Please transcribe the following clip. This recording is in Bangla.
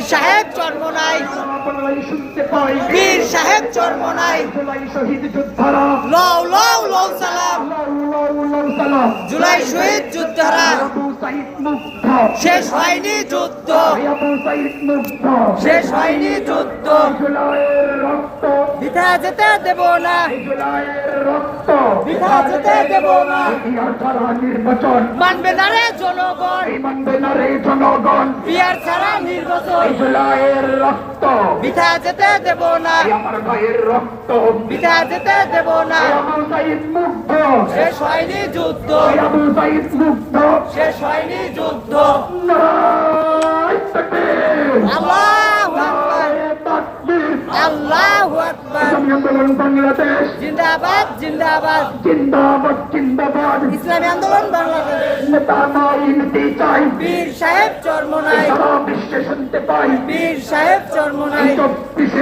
সাহেব চরমোনাই শুনতে পাই বীর সাহেব চরমোনাই জুলাই শহীদ যোদ্ধারা লও লও লও সালাম সালাম জুলাই শহীদ যোদ্ধারা আবু সাইদ মুগ্ধ শেষ হয়নি যুদ্ধ আবু সাইদ মুগ্ধ শেষ হয়নি যুদ্ধ জুলাইয়ের রক্ত বৃথা যেতে দেব না জুলাইয়ের রক্ত বৃথা যেতে দেব না বিহার ছাড়া নির্বাচন মানবে না রে জনগণ মানবে না রে জনগণ বিহার ছাড়া নির্বাচন জুলাইয়ের রক্ত বৃথা যেতে দেব না আমার ভাইয়ের রক্ত বৃথা যেতে দেব না আবু সাইদ মুগ্ধ শেষ হয়নি যুদ্ধ আবু সাইদ মুগ্ধ শেষ হয়নি যুদ্ধ নারায়ণ তাকবীর আল্লাহু আকবার তাকবীর আল্লাহু আকবার ইসলামী আন্দোলন বাংলাদেশ জিন্দাবাদ জিন্দাবাদ জিন্দাবাদ জিন্দাবাদ ইসলামী আন্দোলন বাংলাদেশ নেতা নাই নীতি চাই বীর সাহেব চরমোনাই সারা বিশ্বে শুনতে পাই বীর সাহেব চরমোনাই 34